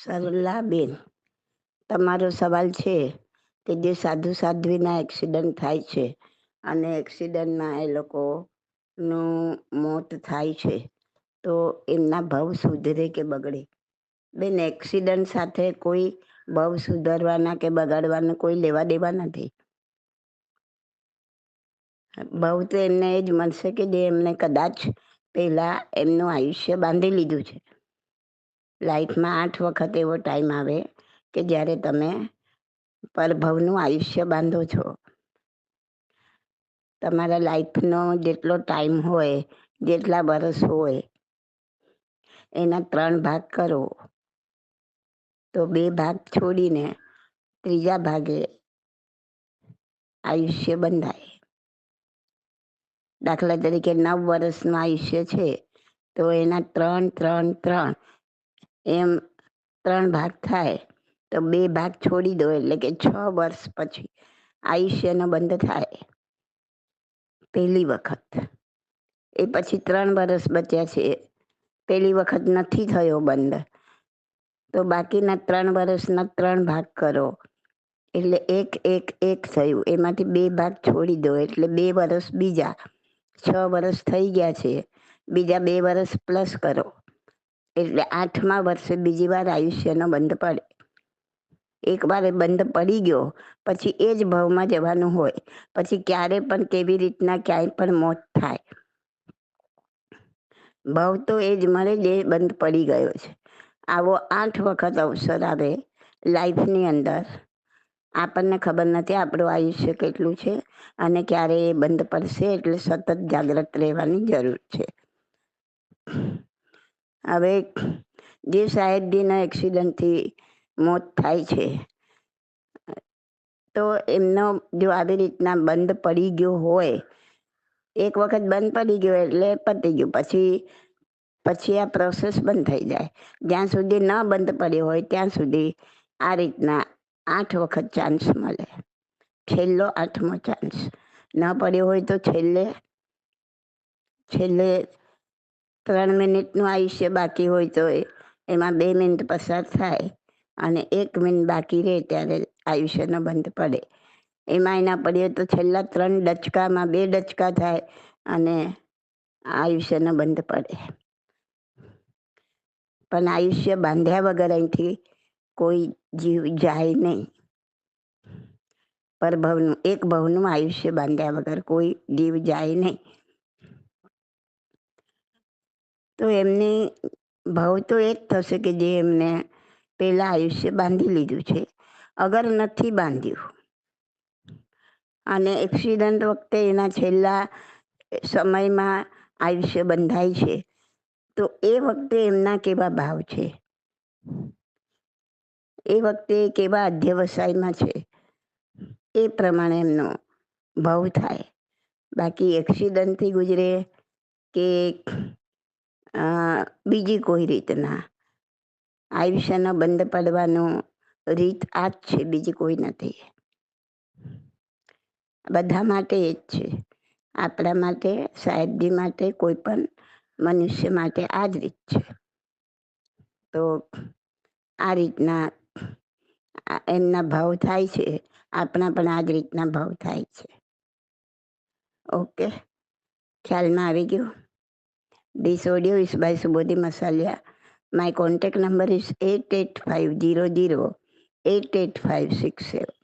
સરલાબેન, તમારો સવાલ છે કે જે સાધુ સાધ્વીના એક્સિડન્ટ થાય છે અને એક્સિડન્ટમાં એ લોકોનું મોત થાય છે, તો એમના ભાવ સુધરે કે બગડે? બેન, એક્સિડન્ટ સાથે કોઈ ભાવ સુધારવાના કે બગાડવાના કોઈ લેવા દેવા નથી. ભાવ તો એમને એ જ મળશે કે જે એમને કદાચ પહેલાં એમનું આયુષ્ય બાંધી લીધું છે. લાઈફમાં 8 વખત એવો ટાઈમ આવે કે જ્યારે તમે પરભવનું આયુષ્ય બાંધો છો. તમારા લાઈફનો જેટલો ટાઈમ હોય, જેટલા વર્ષ હોય, એના 3 ભાગ કરો તો 2 ભાગ છોડીને ત્રીજા ભાગે આયુષ્ય બંધાય. દાખલા તરીકે 9 વર્ષનું આયુષ્ય છે તો એના 3, 3, 3 એમ 3 ભાગ થાય તો 2 ભાગ છોડી દો, એટલે કે 6 વર્ષ પછી આયુષ્યનો બંધ થાય પહેલી વખત. એ પછી 3 વર્ષ બચ્યા છે, પહેલી વખત નથી થયો બંધ, તો બાકીના 3 વર્ષના 3 ભાગ કરો એટલે 1, 1, 1 થયું. એમાંથી 2 ભાગ છોડી દો એટલે 2 વર્ષ બીજા, 6 વર્ષ થઈ ગયા છે. બીજા 2 વર્ષ પ્લસ કરો એટલે 8મા વર્ષે બીજી વાર આયુષ્યનો બંધ પડે. એકવાર એ બંધ પડી ગયો પછી એ જ ભાવમાં જવાનું હોય. પછી ક્યારે પણ કેવી રીતના ક્યાંય પણ મોત થાય, ભાવ તો એ જ મળે જે બંધ પડી ગયો છે. આવો 8 વખત અવસર આવે લાઈફની અંદર. આપણને ખબર નથી આપણું આયુષ્ય કેટલું છે અને ક્યારે એ બંધ પડશે, એટલે સતત જાગ્રત રહેવાની જરૂર છે. હવે જે સાહેબજીના એક્સિડન્ટથી મોત થાય છે, તો એમનો જો આવી રીતના બંધ પડી ગયો હોય, એક વખત બંધ પડી ગયો એટલે પતી ગયું. પછી આ પ્રોસેસ બંધ થઈ જાય. જ્યાં સુધી ન બંધ પડ્યો હોય ત્યાં સુધી આ રીતના 8 વખત ચાન્સ મળે. છેલ્લો 8મો ચાન્સ ન પડ્યો હોય તો છેલ્લે 3 મિનિટનું આયુષ્ય બાકી હોય તો એમાં 2 મિનિટ પસાર થાય અને 1 મિનિટ બાકી રહે ત્યારે આયુષ્યનો બંધ પડે. એમાં એના પડ્યો તો છેલ્લા 3 ડચકામાં 2 ડચકા થાય અને આયુષ્યનો બંધ પડે. પણ આયુષ્ય બાંધ્યા વગર અહીંથી કોઈ જીવ જાય નહીં. પરભવનું, એક ભવનું આયુષ્ય બાંધ્યા વગર કોઈ જીવ જાય નહીં. તો એમની ભાવ તો એ જ થશે કે જે એમને પહેલાં આયુષ્ય બાંધી લીધું છે. અગર નથી બાંધ્યું અને એક્સિડન્ટ વખતે એના છેલ્લા સમયમાં આયુષ્ય બંધાય છે, તો એ વખતે એમના કેવા ભાવ છે, એ વખતે કેવા અધ્યવસાયમાં છે, એ પ્રમાણે એમનો ભાવ થાય. બાકી એક્સિડન્ટથી ગુજરે કે બીજી કોઈ રીતના આયુષ્યનો બંધ પડવાનો રીત આ જ છે, બીજી કોઈ નથી. બધા માટે એ જ છે. આપણા માટે, સાહેબજી માટે, કોઈ પણ મનુષ્ય માટે આ જ રીત છે. તો આ રીતના એમના ભાવ થાય છે. આપણા પણ આ જ રીતના ભાવ થાય છે. ઓકે, ખ્યાલમાં આવી ગયું? This audio is by Subodhi Masalia. My contact number is 88500 88567.